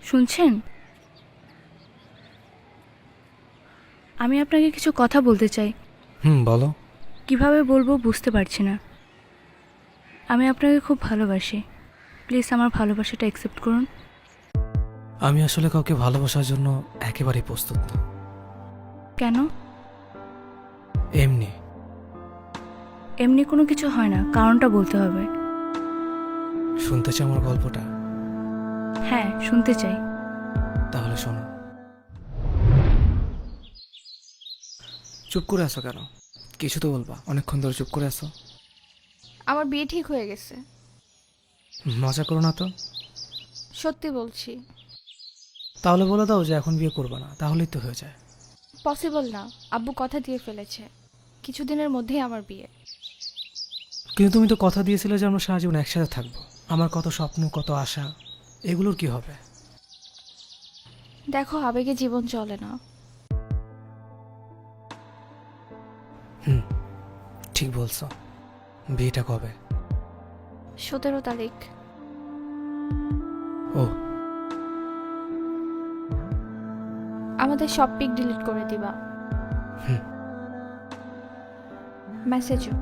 শুনছেন? আমি আপনাকে কিছু কথা বলতে চাই। বলো। কিভাবে বলবো বুঝতে পারছি না। আমি আপনাকে খুব ভালোবাসি। প্লিজ আমার ভালোবাসাটা অ্যাকসেপ্ট করুন। আমি আসলে কাউকে ভালোবাসার জন্য একেবারেই প্রস্তুত না। কেন? এমনি। এমনি কোনো কিছু হয় না, কারণটা বলতে হবে। শুনতে চাও আমার গল্পটা? হ্যাঁ, শুনতে চাই। তাহলে শোনো। চুপ করে আছো কেন? কিছু তো বলবা। অনেকক্ষণ ধরে চুপ করে আছো। আমার বিয়ে ঠিক হয়ে গেছে। মজা করো না তো। সত্যি বলছি। তাহলে বলে দাও যে এখন বিয়ে করবে না, তাহলেই তো হয়ে যায়। পসিবল না, আব্বু কথা দিয়ে ফেলেছে। কিছুদিনের মধ্যেই আমার বিয়ে। কিন্তু তুমি তো কথা দিয়েছিলে যে আমরা সারা জীবন একসাথে থাকবো। আমার কত স্বপ্ন, কত আশা, এগুলোর কি হবে? দেখো, আবেগে জীবন চলে না। ঠিক বলছো। বিয়েটা কবে? 17 তারিখ। ও, আমাদের সব পিক ডিলিট করে দিবা। মেসেজও।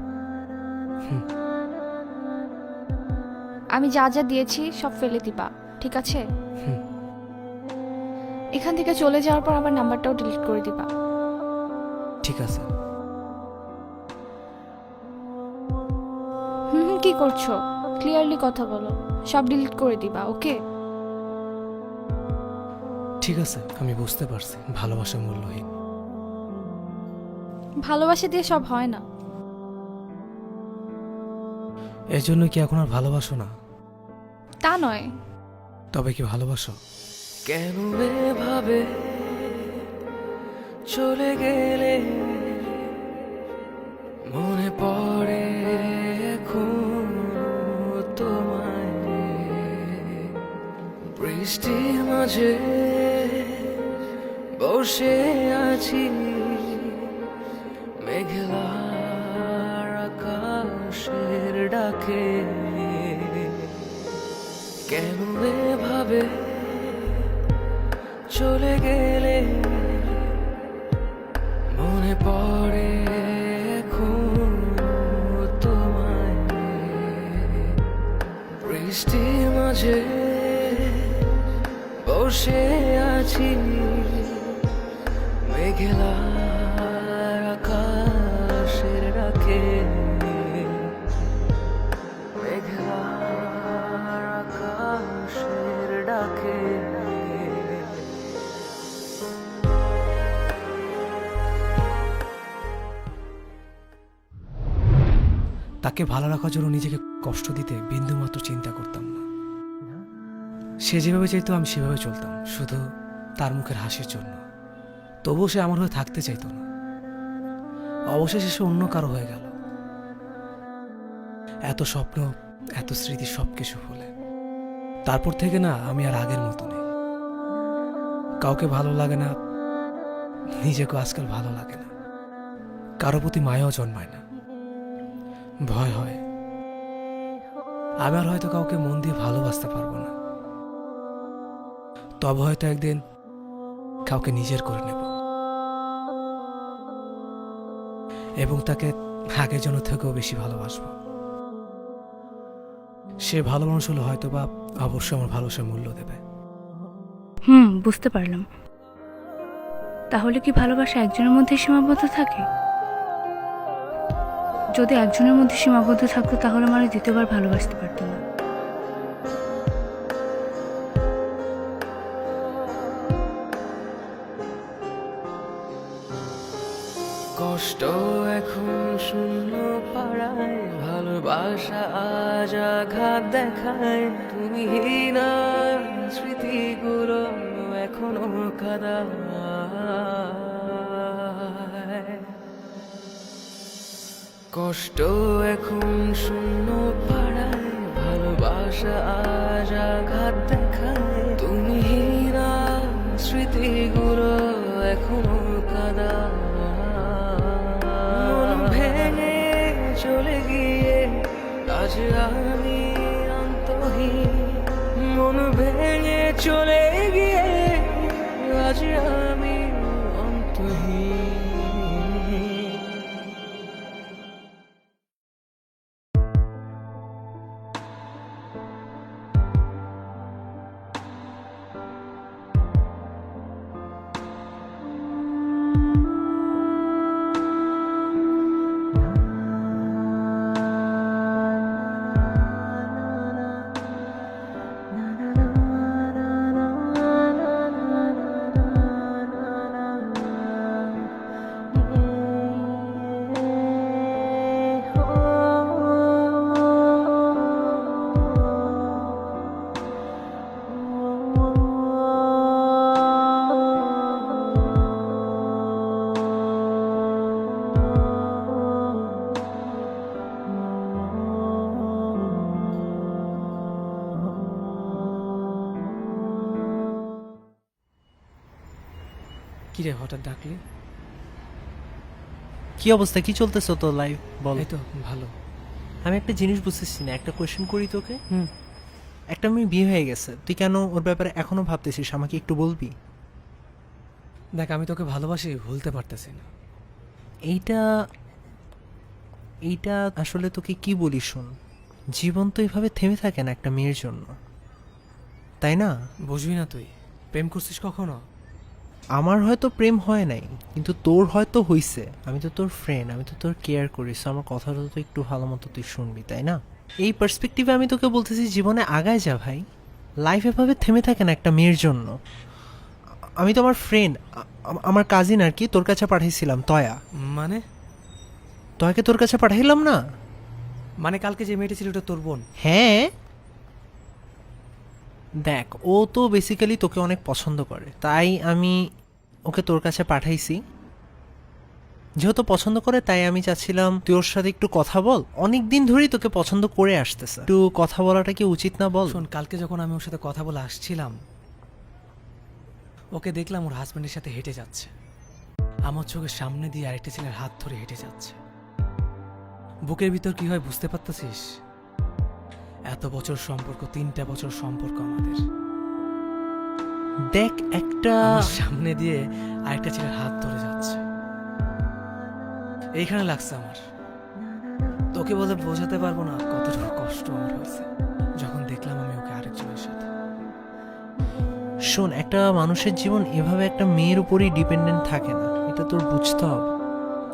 আমি যা যা দিয়েছি সব ফেলে দিবা, ঠিক আছে? এখান থেকে চলে যাওয়ার পর আমার নাম্বারটাও ডিলিট করে দিবা। ঠিক আছে। কি করছো? ক্লিয়ারলি কথা বলো। সব ডিলিট করে দিবা, ওকে? ঠিক আছে, আমি বুঝতে পারছি ভালোবাসা মূল্যহীন। ভালোবাসা দিয়ে সব হয় না। এর জন্য কি এখন আর ভালোবাসো না? তা নয়। তবে কি ভালোবাসো? কেন এভাবে চলে গেলে মনে পড়ে এখন তোমায়। বৃষ্টির মাঝে বসে আছি মেঘলার আকাশের ডাকে। কেন এভাবে চলে গেলে মনে পড়ে এখন তোমায়। বৃষ্টির মাঝে বসে আছি মেঘলার আকাশের ডাকে। মেঘলার আকাশের ডাকে। তাকে ভালো রাখার জন্য নিজেকে কষ্ট দিতে বিন্দুমাত্র চিন্তা করতাম না। সে যেভাবে চাইতো আমি সেভাবে চলতাম, শুধু তার মুখের হাসির জন্য। তবুও সে আমার হয়ে থাকতে চাইতো না। অবশেষে সে অন্য কারো হয়ে গেল। এত স্বপ্ন, এত স্মৃতি, সবকিছু ভুলে। তারপর থেকে না আমি আর আগের মতো নেই। কাউকে ভালো লাগে না, নিজেকে আজকাল ভালো লাগে না। কারো প্রতি মায়াও জন্মায় না, ভয় হয়। আমি আর হয়তো কাউকে মন দিয়ে ভালোবাসতে পারবো না। তবে হয়তো একদিন কাউকে নিজের করে নেব এবং তাকে আগের জন্য থেকেও বেশি ভালোবাসবো। সে ভালো মানুষ হলে হয়তো বা অবশ্যই আমার ভালোবাসার মূল্য দেবে। বুঝতে পারলাম। তাহলে কি ভালোবাসা একজনের মধ্যে সীমাবদ্ধ থাকে? যদি একজনের মধ্যে সীমাবদ্ধ থাকতো তাহলে আমার দ্বিতীয়বার ভালোবাসতে পারতো না। কষ্ট এখন শূন্য পাড়ায়, ভালোবাসা আজ আঘাত দেখায়। তুমি না স্মৃতিগুলো এখনো কাদায়। কষ্ট এখন শূন্য পাড়ায়, ভালোবাসা আজ আঘাত দেখায়। তুমি না স্মৃতিগুলো এখনো কাদায়। ভেঙে চলে গিয়ে আজ আমি অন্তহীন। মন ভেঙে চলে গিয়ে কি রে হঠাৎ ডাকলি? কি অবস্থা, কি চলতেছে তোর লাইফ বল? এই তো ভালো। আমি একটা জিনিস বুঝতেছি না, একটা কোয়েশ্চেন করি তোকে। হুম। একটা মেয়ে বিয়ে হয়ে গেছে, তুই কেন ওর ব্যাপারে এখনো ভাবতেছিস? আমাকে একটু বলবি? দেখ, আমি তোকে ভালোবাসি, ভুলতে পারতেছি না। এইটা এইটা আসলে তোকে কি বলি শোন, জীবন তো এভাবে থেমে থাকে না একটা মেয়ের জন্য, তাই না? বুঝবি না তুই? প্রেম করছিস কখনো? আমার হয়তো প্রেম হয় নাই, কিন্তু তোর হয়তো হইছে। আমি তো তোর ফ্রেন্ড, আমি তো তোর কেয়ার করি, so আমার কথাটা তো একটু ভালো মতো তুই শুনবি, তাই না? এই পার্সপেক্টিভে আমি তোকে বলতেছি, জীবনে আগায় যা ভাই। লাইফ এভাবে থেমে থাকে না একটা মেয়ের জন্য। আমি তো আমার ফ্রেন্ড, আমার কাজিন আর কি, তোর কাছে পাঠাইছিলাম তয়া। মানে? তয়াকে তোর কাছে পাঠাইলাম না? মানে কালকে যে মেয়েটা ছিল ওটা তোর বোন? হ্যাঁ, দেখ ও তো বেসিক্যালি তোকে অনেক পছন্দ করে, তাই আমি ওকে তোর কাছে পাঠাইছি। যেহেতু পছন্দ করে, তাই আমি চাচ্ছিলাম তুই ওর সাথে একটু কথা বল। অনেক দিন ধরেই তোকে পছন্দ করে আসতেছে, একটু কথা বলাটা কি উচিত না বল? শোন, কালকে যখন আমি ওর সাথে কথা বলে আসছিলাম, ওকে দেখলাম ওর হাজবেন্ডের সাথে হেঁটে যাচ্ছে। আমার চোখের সামনে দিয়ে আরেকটা ছেলের হাত ধরে হেঁটে যাচ্ছে। বুকের ভিতর কি হয় বুঝতে পারতেছিস? এত বছর সম্পর্ক, 3টা বছর সম্পর্ক আমাদের, দেখ একটা আমার সামনে দিয়ে আরেকটা ছেলের হাত ধরে যাচ্ছে। এইখানে লাগছে আমার। তোকে বলে বোঝাতে পারবো না কতটুকু কষ্ট আমার হয়েছে যখন দেখলাম আমি ওকে আরেকজনের সাথে। শোন, একটা মানুষের জীবন এভাবে একটা মেয়ের উপরই ডিপেন্ডেন্ট থাকে না, এটা তোর বুঝতে হবে।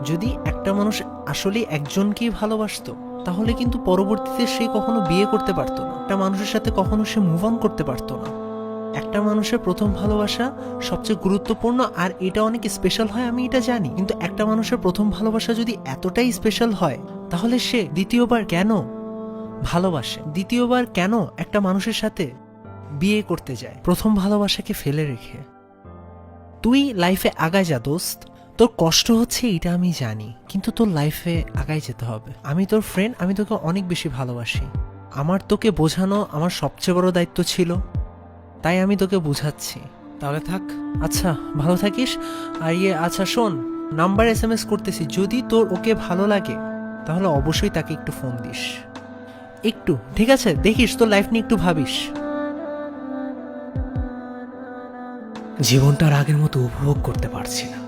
যদি একটা মানুষ আসলে একজনকেই ভালোবাসতো, তাহলে কিন্তু পরবর্তীতে সে কখনো বিয়ে করতে পারতো না, একটা মানুষের সাথে কখনো সে মুভ অন করতে পারতো না। একটা মানুষের প্রথম ভালোবাসা সবচেয়ে গুরুত্বপূর্ণ, আর এটা অনেক স্পেশাল হয়, আমি এটা জানি। কিন্তু একটা মানুষের প্রথম ভালোবাসা যদি এতটাই স্পেশাল হয়, তাহলে সে দ্বিতীয়বার কেন ভালোবাসে? দ্বিতীয়বার কেন একটা মানুষের সাথে বিয়ে করতে যায় প্রথম ভালোবাসাকে ফেলে রেখে? তুই লাইফে আগায় যা দোস্ত। তোর কষ্ট হচ্ছে এটা আমি জানি, কিন্তু তোর লাইফে আগায় যেতে হবে। আমি তোর ফ্রেন্ড, আমি তোকে অনেক বেশি ভালোবাসি। আমার তোকে বোঝানো আমার সবচেয়ে বড় দায়িত্ব ছিল, তাই আমি তোকে বুঝাচ্ছি। তাহলে থাক। আচ্ছা, ভালো থাকিস। আর আচ্ছা শোন, নাম্বার SMS করতেছি, যদি তোর ওকে ভালো লাগে তাহলে অবশ্যই তাকে একটু ফোন দিস। একটু, ঠিক আছে? দেখিস তোর লাইফ নিয়ে একটু ভাবিস। জীবনটা আর আগের মতো উপভোগ করতে পারছি না।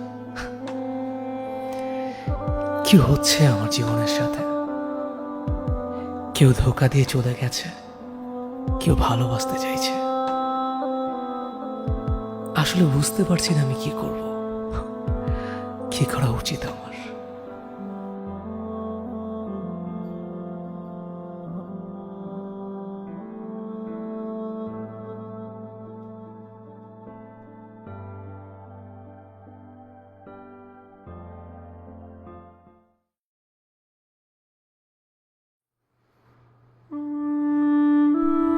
কি হচ্ছে আমার জীবনের সাথে? কেউ ধোঁকা দিয়ে চলে গেছে, কেউ ভালোবাসতে চাইছে। আসলে বুঝতে পারছি না আমি কি করব, কি করা উচিত আমার।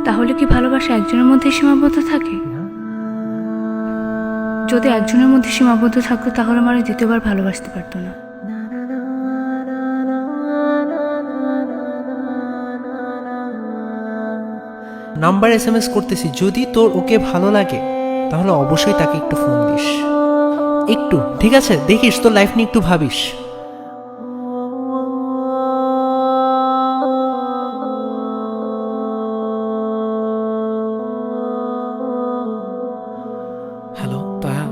তাহলে কি ভালোবাসা একজনের মধ্যে সীমাবদ্ধ থাকে? যদি একজনের মধ্যে সীমাবদ্ধ থাকতো তাহলে মানুষ দ্বিতীয়বার ভালোবাসতে পারতো না। নাম্বার SMS করতেছি, যদি তোর ওকে ভালো লাগে তাহলে অবশ্যই তাকে একটু ফোন দিস। একটু, ঠিক আছে? দেখিস তোর লাইফ নিয়ে একটু ভাবিস। হ্যালো তয়া,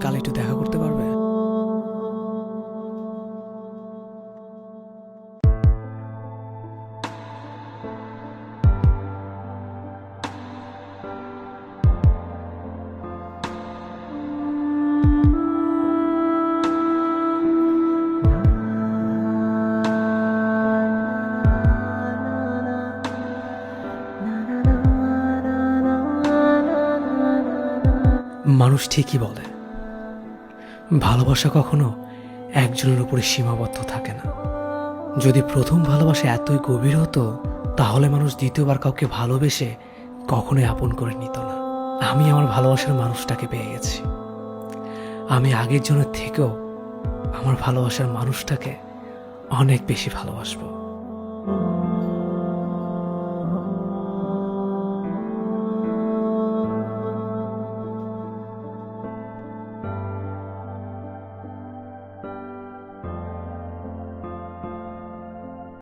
কাল একটু দেখা করতে পারবে? মানুষ ঠিকই বলে, ভালোবাসা কখনো একজনের উপরে সীমাবদ্ধ থাকে না। যদি প্রথম ভালোবাসা এতই গভীর হতো, তাহলে মানুষ দ্বিতীয়বার কাউকে ভালোবেসে কখনোই আপন করে নিত না। আমি আমার ভালোবাসার মানুষটাকে পেয়ে গেছি। আমি আগের জনের থেকেও আমার ভালোবাসার মানুষটাকে অনেক বেশি ভালোবাসবো।